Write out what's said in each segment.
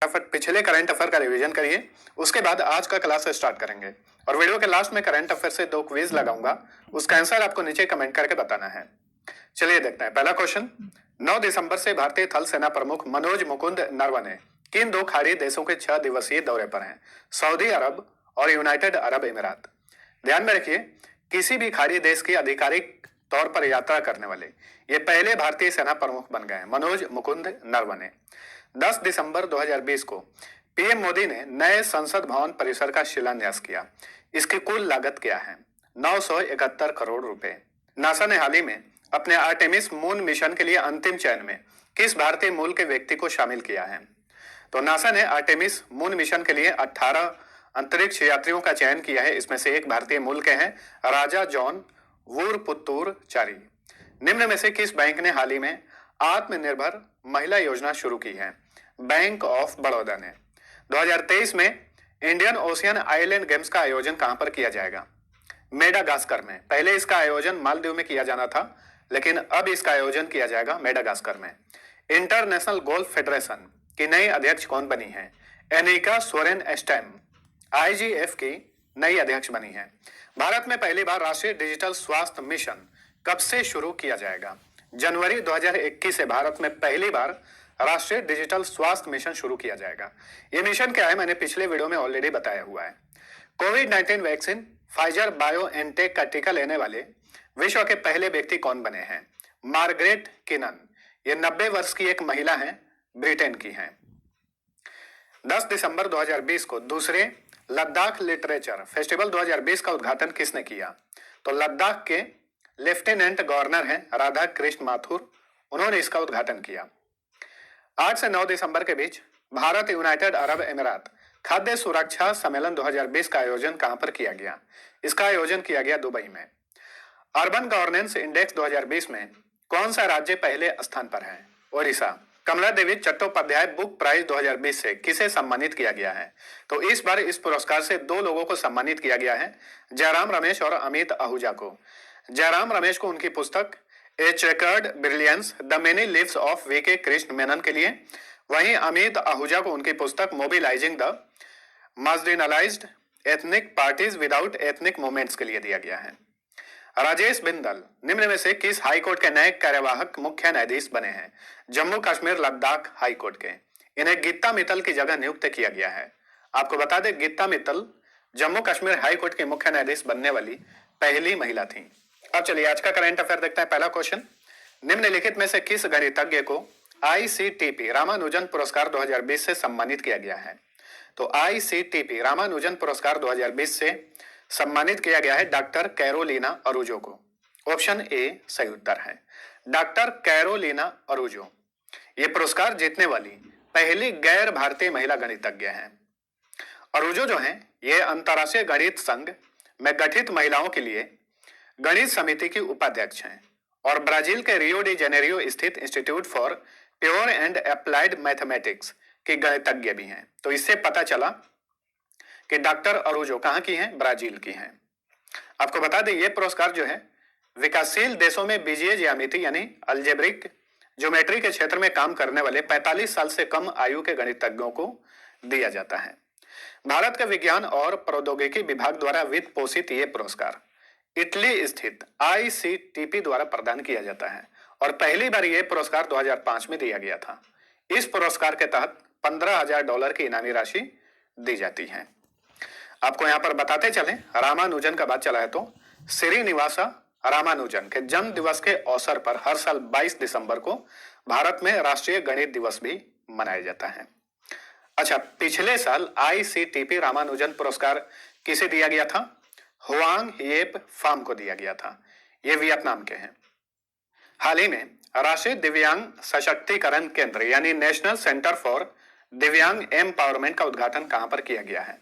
फटाफट पिछले current affair का रिवीजन करिए, उसके बाद आज का क्लास स्टार्ट करेंगे। और वीडियो के लास्ट में करंट अफेयर से 2 क्विज लगाऊंगा, उसका आंसर आपको नीचे कमेंट करके बताना है। चलिए देखते हैं। पहला क्वेश्चन, 9 दिसंबर से भारतीय थल सेना प्रमुख मनोज मुकुंद नरवणे किन 2 खाड़ी देशों के 6 दिवसीय दौरे पर हैं? सऊदी अरब और यूनाइटेड अरब अमीरात। ध्यान में रखिए, किसी भी खाड़ी देश की आधिकारिक तौर पर यात्रा करने वाले ये पहले भारतीय सेना प्रमुख बन गए हैं, मनोज मुकुंद नरवणे। 10 दिसंबर 2020 को पीएम मोदी ने नए संसद भवन परिसर का शिलान्यास किया। इसकी कुल लागत क्या है? 971 करोड़ रुपए। नासा ने हाल ही में अपने आर्टेमिस मून मिशन के लिए अंतिम चयन में किस भारतीय मूल के व्यक्ति को शामिल किया है? तो नासा ने आर्टेमिस मून मिशन के लिए 18 अंतरिक्ष यात्रियों का चयन किया है। इसमें से एक भारतीय मूल के हैं, राजा जॉन वुरपुत्तूर-चारी। निम्न में से किस बैंक ने हाल ही में आत्मनिर्भर महिला योजना शुरू की है? बैंक ऑफ बड़ौदा ने। 2023 में इंडियन ओशियन आइलैंड गेम्स का आयोजन कहां पर किया जाएगा? मेडागास्कर में। पहले इसका आयोजन मालदीव में किया जाना था, लेकिन अब इसका आयोजन किया जाएगा मेडागास्कर में। इंटरनेशनल गोल्फ फेडरेशन की नई अध्यक्ष कौन बनी है? एनिका सोरेन एस्टेम आईजीएफ की नई अध्यक्ष बनी है। भारत में पहली बार राष्ट्रीय डिजिटल स्वास्थ्य मिशन कब से शुरू किया जाएगा? जनवरी 2021 से भारत में पहली बार राष्ट्रीय डिजिटल स्वास्थ्य मिशन शुरू किया जाएगा। यह मिशन क्या है, मैंने पिछले वीडियो में ऑलरेडी बताया हुआ है। कोविड-19 वैक्सीन फाइजर बायोएनटेक का टीका लेने वाले विश्व के पहले व्यक्ति कौन बने हैं? मार्गरेट किनन। ये 90 वर्ष की एक महिला हैं, ब्रिटेन की हैं। 10 दिसंबर 2020 को दूसरे लद्दाख लिटरेचर फेस्टिवल 2020 का उद्घाटन किसने किया? तो लद्दाख के लेफ्टिनेंट गवर्नर हैं राधा कृष्ण माथुर, उन्होंने इसका उद्घाटन किया। 8 से 9 दिसंबर के बीच भारत यूनाइटेड अरब अमीरात खाद्य सुरक्षा सम्मेलन 2020 का आयोजन कहां पर किया गया? इसका आयोजन किया गया दुबई में। अर्बन गवर्नेंस इंडेक्स 2020 में कौन सा राज्य पहले स्थान पर है? ओडिशा। कमला देवी चट्टोपाध्याय बुक प्राइज 2020 से किसे सम्मानित किया गया है? तो इस बार इस पुरस्कार से 2 लोगों को सम्मानित किया गया है, जयराम रमेश और अमित आहूजा को। जयराम रमेश को उनकी पुस्तक a chequered brilliance the many lives of VK Krishna Menon के लिए, वहीं अमित आहूजा को उनकी पुस्तक mobilising the marginalised ethnic parties without ethnic movements के लिए दिया गया है। राजेश बिंदल निम्न में से किस हाईकोर्ट के नए कार्यवाहक मुख्य न्यायाधीश बने हैं? जम्मू कश्मीर लद्दाख हाईकोर्ट के। इन्हें गीता मित्तल की जगह नियुक्त किया गया है। आपको बता दें, गीता मित्तल जम्मू कश्मीर हाईकोर्ट के मुख्य न्यायाधीश बनने वाली पहली महिला थी। अब चलिए आज का करंट अफेयर देखते हैं। पहला क्वेश्चन, निम्नलिखित में से किस गणितज्ञ को आईसीटीपी रामानुजन पुरस्कार 2020 से सम्मानित किया गया है? तो आईसीटीपी रामानुजन पुरस्कार 2020 से सम्मानित किया गया है डॉक्टर कैरोलिना अरूजो को। ऑप्शन ए सही उत्तर है, डॉक्टर कैरोलिना अरूजो। ये पुरस्कार जीतने वाली पहली गैर भारतीय महिला गणितज्ञ हैं। अरूजो जो हैं, ये अंतर्राष्ट्रीय गणित संघ में गठित महिलाओं के लिए गणित समिति की उपाध्यक्ष हैं और ब्राजील के रियो डी जेनेरियो स्थित institute for pure and applied mathematics की गणितज्ञ भी हैं। तो इससे पता चला कि डॉक्टर अरूजो कहाँ की हैं? ब्राजील की हैं। आपको बता दें, ये पुरस्कार जो है विकासशील देशों में बीजीय ज्यामिति यानी अलजेब्रिक ज्योमेट्री के क्षेत्र में काम करने वाले 45 साल से कम आयु के गणितज्ञों को दिया जाता है। भारत के विज्ञान और प्रौद्योगिकी विभाग द्वारा वित्त पोषित ये पुरस्कार इटली स्थित आईसीटीपी द्वारा प्रदान किया जाता है और पहली बार यह पुरस्कार 2005 में दिया गया था। इस पुरस्कार के तहत $15,000 की इनामी राशि दी जाती है। आपको यहां पर बताते चलें, रामानुजन का बात चला है तो श्रीनिवासा रामानुजन के जन्म दिवस के अवसर पर हर साल 22 दिसंबर को भारत में राष्ट्रीय गणित दिवस भी मनाया जाता है। अच्छा, पिछले साल आईसीटीपी रामानुजन पुरस्कार किसे दिया गया था? हुआंग येप फाम को दिया गया था। ये वियतनाम के हैं। हाल ही में राष्ट्रीय दिव्यांग सशक्तिकरण केंद्र यानी नेशनल सेंटर फॉर दिव्यांग एम्पावरमेंट का उद्घाटन कहां पर किया गया है?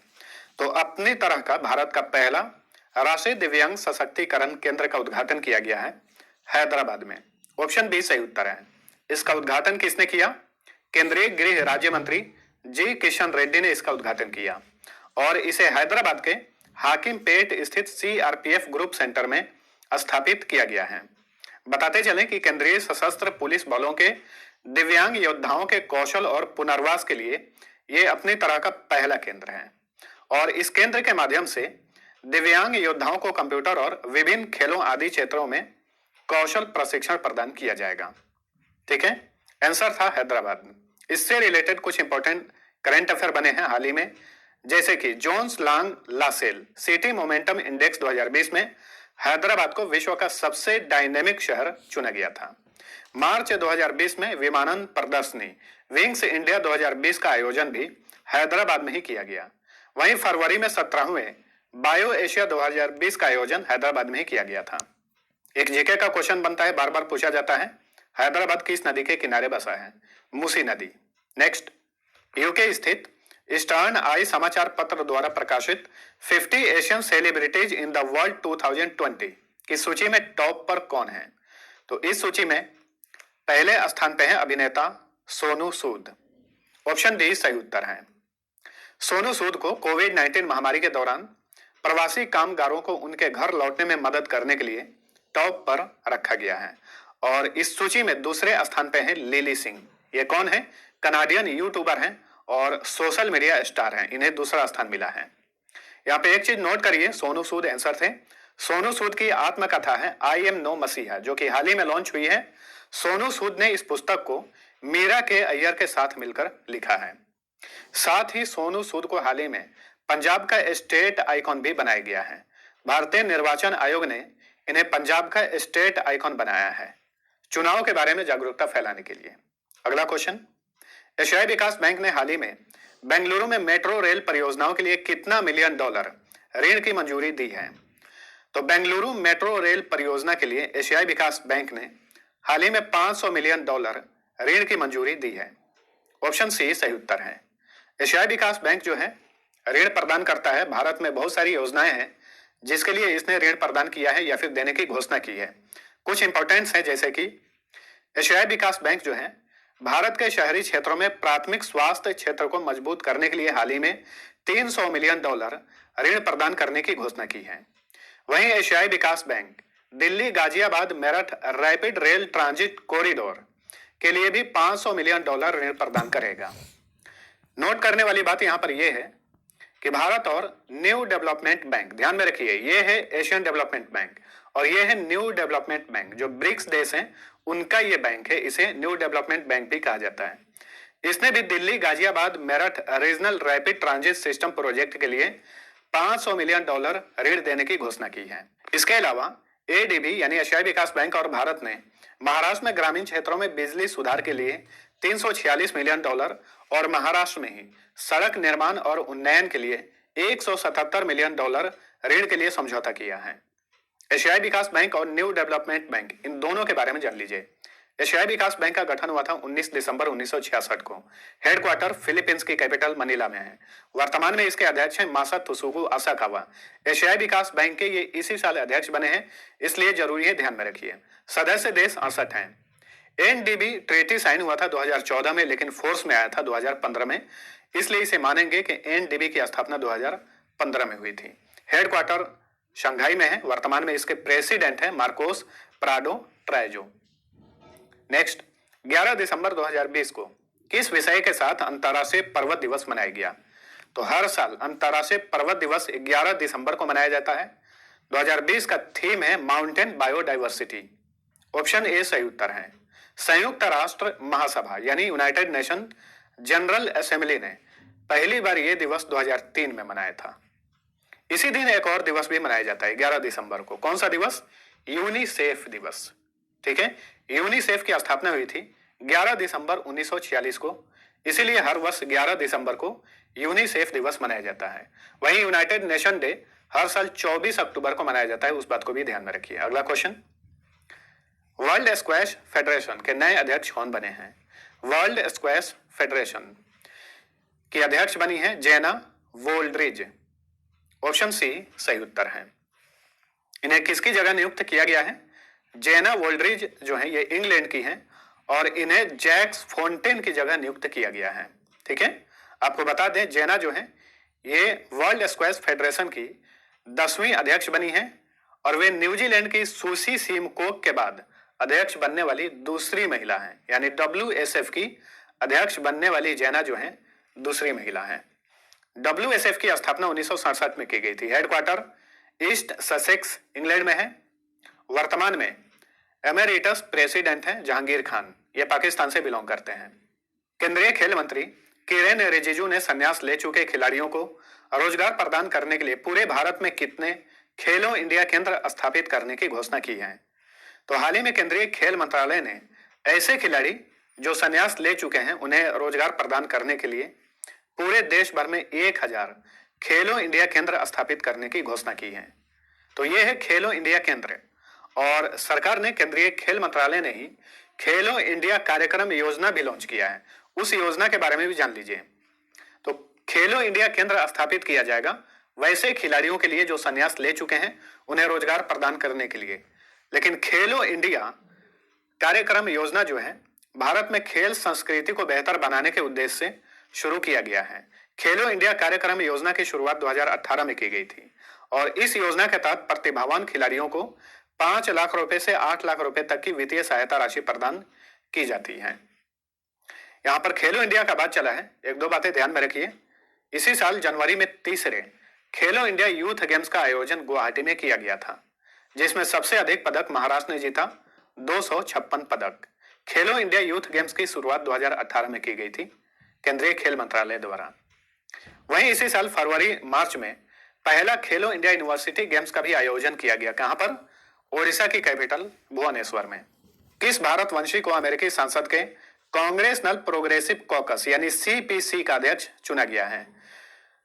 तो अपनी तरह का भारत का पहला राष्ट्रीय दिव्यांग सशक्तिकरण केंद्र का उद्घाटन किया गया है हैदराबाद में। ऑप्शन बी सही उत्तर है। इसका उद्घाटन किसने किया? केंद्रीय गृह राज्य मंत्री जी किशन रेड्डी ने इसका उद्घाटन किया और इसे हैदराबाद के हाकिमपेट स्थित सीआरपीएफ ग्रुप सेंटर में स्थापित किया गया है। बताते चलें कि केंद्रीय सशस्त्र पुलिस बलों के दिव्यांग योद्धाओं के कौशल और पुनर्वास के लिए ये अपनी तरह का पहला केंद्र है और इस केंद्र के माध्यम से दिव्यांग योद्धाओं को कंप्यूटर और विभिन्न खेलों आदि क्षेत्रों में कौशल प्रशिक्षण प्रदान किया जाएगा। ठीक है, आंसर था हैदराबाद। इससे रिलेटेड कुछ इंपॉर्टेंट करंट अफेयर बने हैं हाल ही में, जैसे कि जोन्स लांग लासेल सिटी मोमेंटम इंडेक्स 2020 में हैदराबाद को विश्व का सबसे डायनेमिक शहर चुना गया था। मार्च 2020 में विमानन प्रदर्शनी विंग्स इंडिया 2020 का आयोजन भी हैदराबाद में ही किया गया। वहीं फरवरी में 17वें बायो एशिया 2020 का आयोजन हैदराबाद में ही किया गया था। एक जीके का क्वेश्चन बनता है, बार बार पूछा जाता है, हैदराबाद किस नदी के किनारे बसा है? मूसी नदी। नेक्स्ट, यूके स्थित ईस्टर्न आई समाचार पत्र द्वारा प्रकाशित 50 Asian celebrities in the world 2020 की सूची में टॉप पर कौन है? तो इस सूची में पहले स्थान पे है अभिनेता सोनू सूद। ऑप्शन डी सही उत्तर है। सोनू सूद को कोविड-19 महामारी के दौरान प्रवासी कामगारों को उनके घर लौटने में मदद करने के लिए टॉप पर रखा गया है। और इस सूची में दूसरे स्थान पे है लिली सिंह। ये कौन है? कनाडियन यूट्यूबर हैं और सोशल मीडिया स्टार हैं, इन्हें दूसरा स्थान मिला है। यहाँ पे एक चीज नोट करिए, सोनू सूद आंसर थे। सोनू सूद की आत्मकथा है आई एम नो मसीहा, जो कि हाल ही में लॉन्च हुई है। सोनू सूद ने इस पुस्तक को मीरा के अय्यर के साथ मिलकर लिखा है। साथ ही सोनू सूद को हाल ही में पंजाब का स्टेट आइकॉन भी बनाया गया है। भारतीय निर्वाचन आयोग ने इन्हें पंजाब का स्टेट आइकॉन बनाया है, चुनाव के बारे में जागरूकता फैलाने के लिए। अगला क्वेश्चन, एशियाई विकास बैंक ने हाल ही में बेंगलुरु में मेट्रो रेल परियोजनाओं के लिए कितना मिलियन डॉलर ऋण की मंजूरी दी है? तो बेंगलुरु मेट्रो रेल परियोजना के लिए एशियाई विकास बैंक ने हाल ही में 500 मिलियन डॉलर ऋण की मंजूरी दी है। ऑप्शन सी सही उत्तर है। एशियाई विकास बैंक जो है ऋण प्रदान करता है। भारत में बहुत सारी योजनाएं हैं जिसके लिए इसने ऋण प्रदान किया है या फिर देने की घोषणा की है। कुछ इंपॉर्टेंट्स है, जैसे कि एशियाई विकास बैंक जो है भारत के शहरी क्षेत्रों में प्राथमिक स्वास्थ्य क्षेत्र को मजबूत करने के लिए हाल ही में 300 मिलियन डॉलर ऋण प्रदान करने की घोषणा की है। वहीं एशियाई विकास bank Delhi Ghaziabad Meerut rapid rail transit corridor के लिए भी 500 मिलियन डॉलर ऋण प्रदान करेगा। नोट करने वाली बात यहां पर यह है कि भारत और न्यू डेवलपमेंट बैंक, ध्यान में रखिए, ये है एशियन डेवलपमेंट बैंक और ये है न्यू डेवलपमेंट बैंक। जो ब्रिक्स देश हैं उनका ये बैंक है, इसे न्यू डेवलपमेंट बैंक भी कहा जाता है। इसने भी Delhi Ghaziabad Meerut regional rapid transit system project के लिए 500 मिलियन डॉलर ऋण देने की घोषणा की है। इसके अलावा एडीबी यानी एशियाई विकास बैंक और भारत ने महाराष्ट्र में ग्रामीण क्षेत्रों में बिजली सुधार के लिए 346 मिलियन डॉलर और महाराष्ट्र में ही सड़क निर्माण और उन्नयन के लिए 177 मिलियन डॉलर ऋण के लिए समझौता किया है। एशियाई विकास बैंक और न्यू डेवलपमेंट बैंक, इन दोनों के बारे में जान लीजिए। एशियाई विकास बैंक का गठन हुआ था 19 दिसंबर 1966 को। हेडक्वार्टर फिलीपींस की कैपिटल मनीला में है। वर्तमान में इसके अध्यक्ष हैं मासात्सुगु असाकावा। एशियाई विकास बैंक के ये इसी साल अध्यक्ष बने हैं, इसलिए जरूरी है, ध्यान में रखिए। सदस्य देश 68 हैं। एनडीबी ट्रीटी साइन हुआ था 2014 में, लेकिन फोर्स में आया था 2015 में, इसलिए इसे मानेंगे कि एनडीबी की स्थापना 2015 में हुई थी। हेडक्वार्टर शंघाई में है। वर्तमान में इसके प्रेसिडेंट हैं मार्कोस प्राडो ट्राइजो। नेक्स्ट, 11 दिसंबर 2020 को किस विषय के साथ अंतर्राष्ट्रीय पर्वत दिवस मनाया गया? तो हर साल अंतर्राष्ट्रीय पर्वत दिवस 11 दिसंबर को मनाया जाता है। 2020 का थीम है माउंटेन बायोडाइवर्सिटी। ऑप्शन ए सही उत्तर है। संयुक्त राष्ट्र महासभा यानी यूनाइटेड नेशन जनरल असेंबली ने पहली बार यह दिवस 2003 में मनाया था। इसी दिन एक और दिवस भी मनाया जाता है 11 दिसंबर को। कौन सा दिवस? यूनिसेफ दिवस। ठीक है, यूनिसेफ की स्थापना हुई थी 11 दिसंबर 1946 को, इसीलिए हर वर्ष 11 दिसंबर को यूनिसेफ दिवस मनाया जाता है। वहीं यूनाइटेड नेशन डे हर साल 24 अक्टूबर को मनाया जाता है, उस बात को भी ध्यान में रखिए। अगला क्वेश्चन, वर्ल्ड स्क्वैश फेडरेशन के नए अध्यक्ष कौन बने हैं? वर्ल्ड स्क्वैश फेडरेशन की अध्यक्ष बनी है जेना वोल्ड्रिज। ऑप्शन सी सही उत्तर है। इन्हें किसकी जगह नियुक्त किया गया है? जेना वोल्ड्रिज जो है ये इंग्लैंड की हैं और इन्हें जैक्स फोंटेन की जगह नियुक्त किया गया है। ठीक है, आपको बता दें जेना जो है ये वर्ल्ड स्क्वैश फेडरेशन की 10वीं अध्यक्ष बनी है और वे न्यूजीलैंड की सुसी सिमकोक के बाद अध्यक्ष बनने वाली दूसरी महिला हैं। यानी WSF की अध्यक्ष बनने वाली जेना जो है दूसरी महिला हैं। WSF की स्थापना 1967 में की गई थी। हेडक्वार्टर ईस्ट ससेक्स इंग्लैंड में है। वर्तमान में एमेरिटस प्रेसिडेंट हैं जहांगीर खान, ये पाकिस्तान से बिलोंग करते हैं। केंद्रीय खेल मंत्री किरेन रिजिजू ने संन्यास ले चुके खिलाड़ियों को रोजगार प्रदान करने के लिए पूरे भारत में कितने खेलो इंडिया केंद्र स्थापित करने की घोषणा की है? तो हाल ही में केंद्रीय खेल मंत्रालय ने ऐसे खिलाड़ी जो संन्यास ले चुके हैं उन्हें रोजगार प्रदान करने के लिए पूरे देश भर में 1000 खेलो इंडिया केंद्र स्थापित करने की घोषणा की है। तो ये है खेलो इंडिया केंद्र, और सरकार ने, केंद्रीय खेल मंत्रालय ने ही खेलो इंडिया कार्यक्रम योजना भी लॉन्च किया है। उस योजना के बारे में भी जान लीजिए। तो खेलो इंडिया केंद्र स्थापित किया जाएगा वैसे खिलाड़ियों के लिए जो संन्यास ले चुके हैं उन्हें रोजगार प्रदान करने के लिए। लेकिन खेलो इंडिया कार्यक्रम योजना जो है भारत में खेल संस्कृति को बेहतर बनाने के उद्देश्य से शुरू किया गया है। खेलो इंडिया कार्यक्रम योजना की शुरुआत 2018 में की गई थी और इस योजना के तहत प्रतिभावान खिलाड़ियों को 5 लाख रुपए से 8 लाख रुपए तक की वित्तीय सहायता राशि प्रदान की जाती है। यहाँ पर खेलो इंडिया का बात चला है, एक दो बातें ध्यान में रखिए। इसी साल जनवरी में तीसरे खेलो इंडिया यूथ गेम्स का आयोजन गुवाहाटी में किया गया था, जिसमें सबसे अधिक पदक महाराष्ट्र ने जीता, 256 पदक। खेलो इंडिया यूथ गेम्स की शुरुआत 2018 में की गई थी केंद्रीय खेल मंत्रालय द्वारा। वहीं इसी साल फरवरी मार्च में पहला खेलो इंडिया यूनिवर्सिटी गेम्स का भी आयोजन किया गया। कहां पर? ओडिशा की कैपिटल भुवनेश्वर में। किस भारतवंशी को अमेरिकी संसद के कांग्रेसनल प्रोग्रेसिव कॉकस यानी CPC का अध्यक्ष चुना गया है?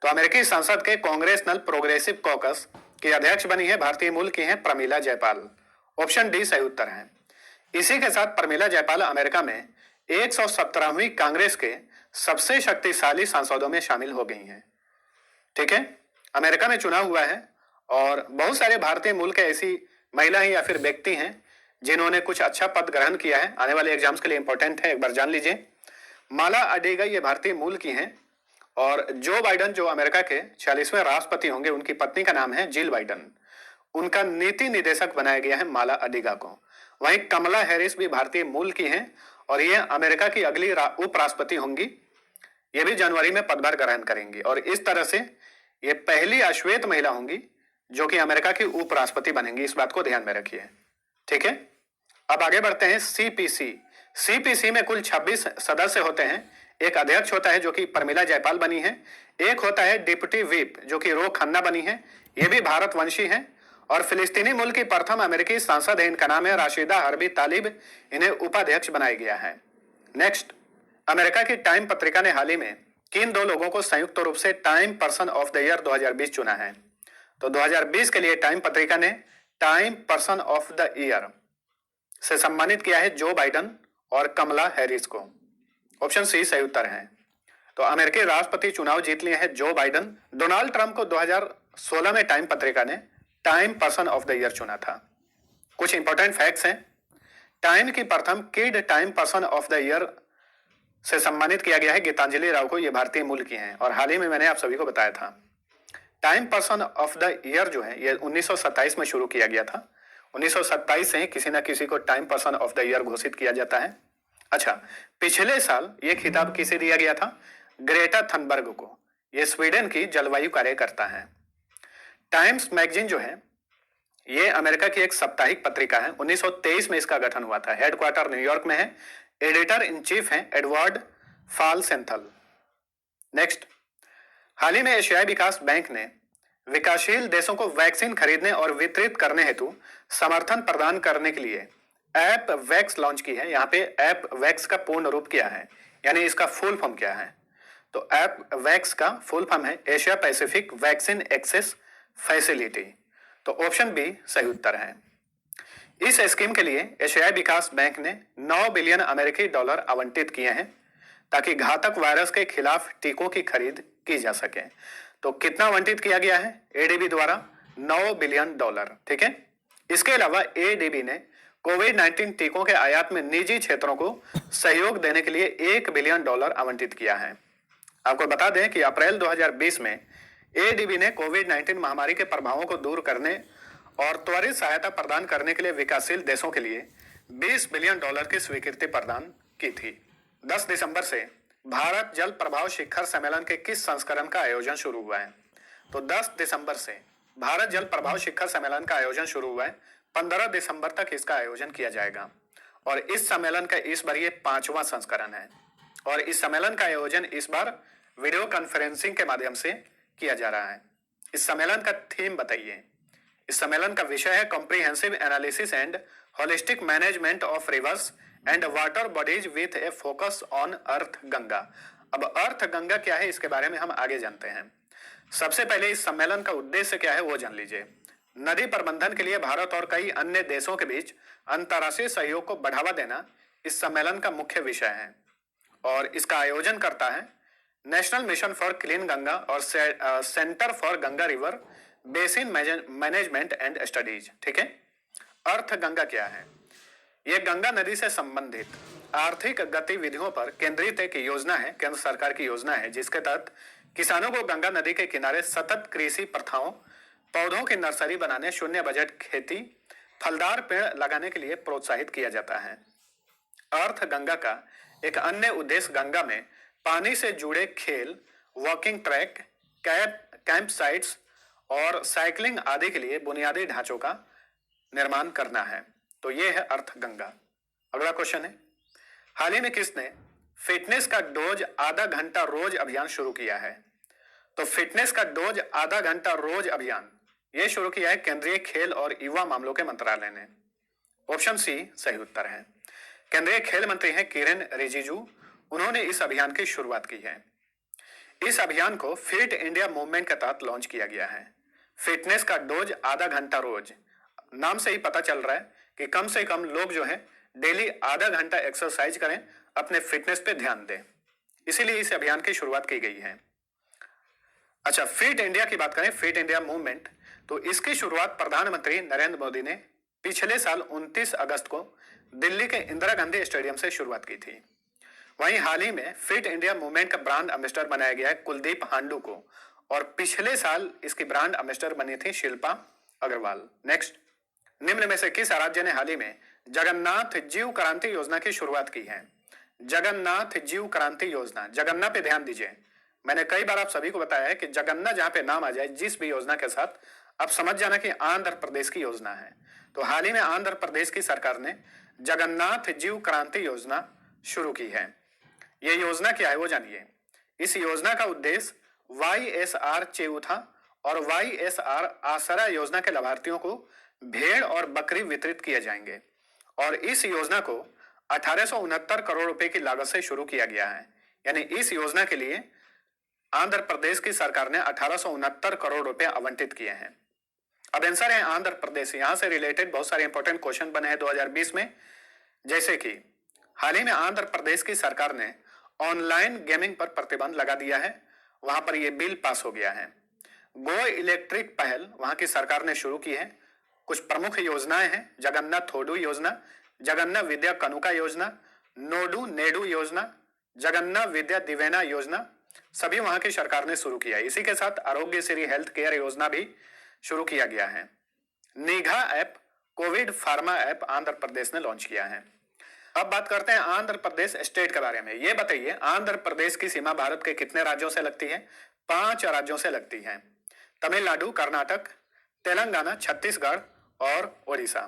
तो अमेरिकी संसद के कांग्रेसनल प्रोग्रेसिव कॉकस की अध्यक्ष बनी है भारतीय मूल की हैं प्रमिला जयपाल। ऑप्शन डी सही उत्तर है। इसी के साथ प्रमिला जयपाल अमेरिका में 117वीं कांग्रेस के सबसे शक्तिशाली सांसदों में शामिल हो गई हैं। ठीक है, अमेरिका में चुनाव हुआ है और बहुत सारे भारतीय मूल के ऐसी महिला या फिर व्यक्ति हैं जिन्होंने कुछ अच्छा पद ग्रहण किया है। आने वाले एग्जाम्स के लिए इंपॉर्टेंट है, एक बार जान लीजिए। माला अडेगा ये भारतीय मूल की हैं और जो बाइडन जो अमेरिका के 46वें राष्ट्रपति होंगे उनकी पत्नी का नाम है जिल बाइडन। उनका नीति निदेशक बनाया गया है माला अडेगा को। वहीं कमला हैरिस भी भारतीय मूल की हैं और ये अमेरिका की अगली उपराष्ट्रपति होंगी। ये भी जनवरी में पदभार ग्रहण करेंगी और इस तरह से ये पहली अश्वेत महिला होंगी जो कि अमेरिका की उपराष्ट्रपति बनेंगी। इस बात को ध्यान में रखिए। ठीक है, अब आगे बढ़ते हैं। CPC में कुल 26 सदस्य होते हैं। एक अध्यक्ष होता है जो कि प्रमिला जयपाल बनी है। एक होता है डिप्टी व्हिप जो कि रो खन्ना बनी है, ये भी भारतवंशी है। और फिलिस्तीनी मूल की प्रथम अमेरिकी सांसद है, इनका नाम है राशिदा हर्बी तालिब। इन्हें उपाध्यक्ष बनाया गया है। नेक्स्ट, अमेरिका की टाइम पत्रिका ने हाल ही में किन 2 लोगों को संयुक्त रूप से time person of the year 2020 चुना है? तो 2020 के लिए टाइम पत्रिका ने time person of the year से सम्मानित किया है जो बाइडन और कमला हैरिस को। ऑप्शन सी सही उत्तर है। तो अमेरिकी राष्ट्रपति चुनाव जीत लिए हैं जो बाइडन। डोनाल्ड ट्रंप को 2016 में टाइम पत्रिका ने time person of the year चुना था। कुछ इंपॉर्टेंट फैक्ट्स हैं। टाइम की प्रथम kid time person of the year से सम्मानित किया गया है गीतांजलि राव को, ये भारतीय मूल की हैं और हाल ही में मैंने आप सभी को बताया था। Time person of the year जो है ये 1927 में शुरू किया गया था। 1927 से ही किसी ना किसी को time person of the year घोषित किया जाता है। अच्छा, पिछले साल ये खिताब किसे दिया गया था? ग्रेटा थनबर्ग को। ये स्वीडन की जलवायु कार्यकर्ता है। टाइम्स मैगजीन जो है ये अमेरिका की एक साप्ताहिक पत्रिका है। 1923 में इसका गठन हुआ था। हेडक्वार्टर न्यूयॉर्क में है। एडिटर इन चीफ हैं एडवर्ड फालसेंथल। नेक्स्ट, हाल ही में एशियाई विकास बैंक ने विकासशील देशों को वैक्सीन खरीदने और वितरित करने हेतु समर्थन प्रदान करने के लिए ऐप वैक्स लॉन्च की है। यहाँ पे ऐप वैक्स का पूर्ण रूप क्या है, यानी इसका फुल फॉर्म क्या है? तो ऐप वैक्स का फुल फॉर्म है Asia Pacific vaccine access facility. तो ऑप्शन बी सही उत्तर है। इस स्कीम के लिए एशियाई विकास बैंक ने 9 बिलियन अमेरिकी डॉलर आवंटित किए हैं ताकि घातक वायरस के खिलाफ टीकों की खरीद की जा सके। तो कितना आवंटित किया गया है एडीबी द्वारा? 9 बिलियन डॉलर। ठीक है, इसके अलावा एडीबी ने कोविड-19 टीकों के आयात में निजी क्षेत्रों को सहयोग देने के लिए 1 बिलियन डॉलर आवंटित किया है। आपको बता दें कि अप्रैल 2020 में एडीबी ने कोविड-19 महामारी के प्रभावों को दूर करने और त्वरित सहायता प्रदान करने के लिए विकासशील देशों के लिए 20 बिलियन डॉलर की स्वीकृति प्रदान की थी। 10 दिसंबर से भारत जल प्रभाव शिखर सम्मेलन के किस संस्करण का आयोजन शुरू हुआ है? तो 10 दिसंबर से भारत जल प्रभाव शिखर सम्मेलन का आयोजन शुरू हुआ है। 15 दिसंबर तक इसका आयोजन किया जाएगा और इस सम्मेलन का इस बार ये 5वां संस्करण है और इस सम्मेलन का आयोजन इस बार वीडियो कॉन्फ्रेंसिंग के माध्यम से किया जा रहा है। इस सम्मेलन का थीम बताइए। इस सम्मेलन का विषय है comprehensive analysis and holistic management of reverse and water bodies with A focus on earth Ganga. अब अर्थ गंगा क्या है इसके बारे में हम आगे जानते हैं। सबसे पहले इस सम्मेलन का उद्देश्य क्या है वो जान लीजिए। नदी प्रबंधन के लिए भारत और कई अन्य देशों के बीच अंतर्राष्ट्रीय सहयोग को बढ़ावा देना इस सम्मेलन का मुख्य विषय है और इसका आयोजन करता है national mission for clean Ganga और centre for Ganga river basin management and studies. ठीक है, अर्थ गंगा क्या है? यह गंगा नदी से संबंधित आर्थिक गतिविधियों पर केंद्रित एक योजना है, केंद्र सरकार की योजना है, जिसके तहत किसानों को गंगा नदी के किनारे सतत कृषि प्रथाओं, पौधों की नर्सरी बनाने, शून्य बजट खेती, फलदार पेड़ लगाने के लिए प्रोत्साहित किया जाता है। अर्थ गंगा का एक अन्य उद्देश्य गंगा में पानी से जुड़े खेल, वॉकिंग ट्रैक, कैंप साइट्स और साइकिलिंग आदि के लिए बुनियादी ढांचों का निर्माण करना है। तो ये है अर्थ गंगा। अगला क्वेश्चन है, हाल ही में किसने फिटनेस का डोज आधा घंटा रोज अभियान शुरू किया है? तो फिटनेस का डोज आधा घंटा रोज अभियान ये शुरू किया है केंद्रीय खेल और युवा मामलों के मंत्रालय ने। ऑप्शन सी सही उत्तर है। केंद्रीय खेल मंत्री हैं किरेन रिजिजू, उन्होंने इस अभियान की शुरुआत की है। इस अभियान को फिट इंडिया मूवमेंट के तहत लॉन्च किया गया है। फिटनेस का डोज आधा घंटा रोज, नाम से ही पता चल रहा है कि कम से कम लोग जो है डेली आधा घंटा एक्सरसाइज करें, अपने फिटनेस पे ध्यान दें, इसीलिए इस अभियान की शुरुआत की गई है। अच्छा, फिट इंडिया की बात करें, फिट इंडिया मूवमेंट, तो इसकी शुरुआत प्रधानमंत्री नरेंद्र मोदी ने पिछले साल 29 अगस्त को दिल्ली के इंदिरा गांधी स्टेडियम से शुरुआत की थी। वहीं हाल ही में फिट इंडिया मूवमेंट का ब्रांड एम्बेसडर बनाया गया है कुलदीप हांडू को और पिछले साल इसकी ब्रांड एम्बेसडर बनी थी शिल्पा अग्रवाल। नेक्स्ट, निम्न में से किस राज्य ने हाल ही में जगन्नाथ जीव क्रांति योजना की शुरुआत की है? जगन्नाथ जीव क्रांति योजना, जगन्ना पे ध्यान दीजिए। मैंने कई बार आप सभी को बताया है कि जगन्ना जहां पे नाम आ जाए जिस भी योजना के साथ, आप समझ जाना कि आंध्र प्रदेश की योजना है। तो हाल ही में आंध्र प्रदेश की सरकार ने जगन्नाथ जीव क्रांति योजना शुरू की है। यह योजना क्या है वो जानिए। इस योजना का उद्देश्य YSR चेउथा और YSR आसरा योजना के लाभार्थियों को भेड़ और बकरी वितरित किए जाएंगे और इस योजना को 1869 करोड़ रुपए की लागत से शुरू किया गया है। यानी इस योजना के लिए आंध्र प्रदेश की सरकार ने 1869 करोड़ रुपए आवंटित किए हैं। अब आंसर है आंध्र प्रदेश। यहां से रिलेटेड बहुत सारे इंपॉर्टेंट क्वेश्चन बने हैं 2020 में, जैसे कि हाल ही में आंध्र प्रदेश की सरकार ने ऑनलाइन गेमिंग पर प्रतिबंध लगा दिया है, वहां पर यह बिल पास हो गया है। गो इलेक्ट्रिक पहल वहां की सरकार ने शुरू की है। कुछ प्रमुख योजनाएं हैं, जगन्ना थोडू योजना, जगन्ना विद्या कनुका योजना, नोडू नेडू योजना, जगन्ना विद्या दिवेना योजना, सभी वहां की सरकार ने शुरू किया है। इसी के साथ आरोग्य श्री हेल्थ केयर योजना भी शुरू किया गया है। Nigha app, Covid pharma app Andhra Pradesh ने लॉन्च किया है। अब बात करते हैं आंध्र प्रदेश स्टेट के बारे में। ये बताइए, आंध्र प्रदेश की सीमा भारत के कितने राज्यों से लगती है? 5 राज्यों से लगती है। तमिलनाडु, कर्नाटक, तेलंगाना, छत्तीसगढ़ और ओडिशा।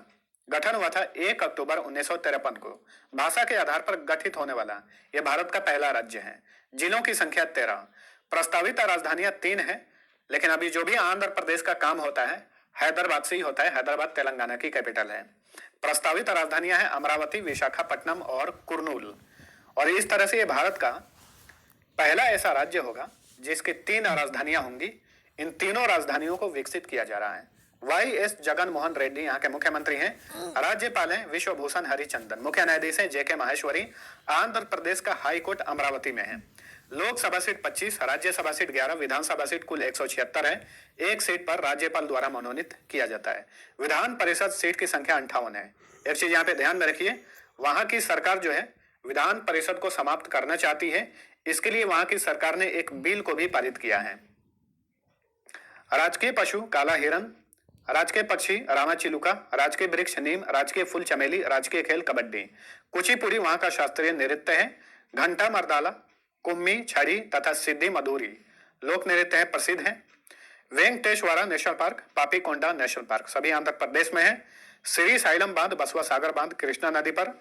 गठन हुआ था 1 अक्टूबर 1953 को। भाषा के आधार पर गठित होने वाला यह भारत का पहला राज्य है। जिलों की संख्या 13, प्रस्तावित राजधानियां 3 है, लेकिन अभी जो भी आंध्र प्रदेश का काम होता है हैदराबाद से ही होता है। हैदराबाद तेलंगाना की कैपिटल है। प्रस्तावित राजधानियां हैं अमरावती, विशाखापट्टनम और कुर्नूल। और इस तरह से ये भारत का पहला ऐसा राज्य होगा जिसकी 3 राजधानियां होंगी। इन तीनों राजधानियों को विकसित किया जा रहा है। YS जगन मोहन रेड्डी यहाँ के मुख्यमंत्री हैं। राज्यपाल हैं विश्वभूषण हरिचंदन। मुख्य न्यायाधीश हैं JK माहेश्वरी। आंध्र प्रदेश का हाई कोर्ट अमरावती में है। लोकसभा सीट 25, राज्यसभा सीट 11, विधानसभा सीट कुल 176 है। एक सीट पर राज्यपाल द्वारा मनोनीत किया जाता है। विधान परिषद सीट की संख्या 58 है। एक चीज यहाँ पे ध्यान में रखिए, वहां की सरकार जो है विधान परिषद को समाप्त करना चाहती है। इसके लिए वहां की सरकार ने एक बिल को भी पारित किया है। राजकीय पशु काला हिरन, राजकीय पक्षी रामाचिलुका, राजकीय वृक्ष नीम, राजकीय फूल चमेली, राजकीय खेल कबड्डी। कुचिपुड़ी वहां का शास्त्रीय नृत्य है। घंटा मर्दाला कुम्मी, छड़ी तथा सिद्धि मधुरी लोक नृत्य है प्रसिद्ध है। Venkateswara national park, Papikonda national park सभी आंध्र प्रदेश में है। श्री साइलम बांध, बसवा सागर बांध कृष्णा नदी पर।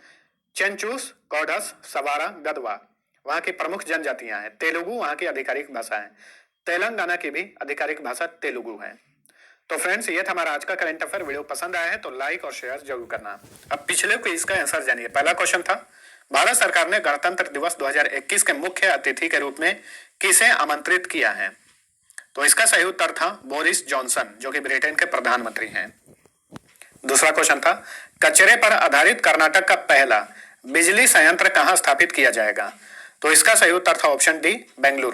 चेंचूस, कौडस, सवारा, गदवा वहां की प्रमुख जनजातियां हैं। तेलुगु वहां की आधिकारिक भाषा है। तेलंगाना की भी आधिकारिक भाषा तेलुगु है। तो फ्रेंड्स, ये था हमारा आज का करंट अफेयर। वीडियो पसंद आया है तो लाइक और शेयर जरूर करना। अब पिछले क्विज का आंसर जानिए। पहला क्वेश्चन था, भारत सरकार ने गणतंत्र दिवस 2021 के मुख्य अतिथि के रूप में किसे आमंत्रित किया है? तो इसका सही उत्तर था बोरिस जॉनसन, जो कि ब्रिटेन के प्रधानमंत्री हैं। दूसरा क्वेश्चन था, कचरे पर आधारित कर्नाटक का पहला बिजली संयंत्र कहां स्थापित किया जाएगा? तो इसका सही उत्तर था ऑप्शन डी, बेंगलुरु।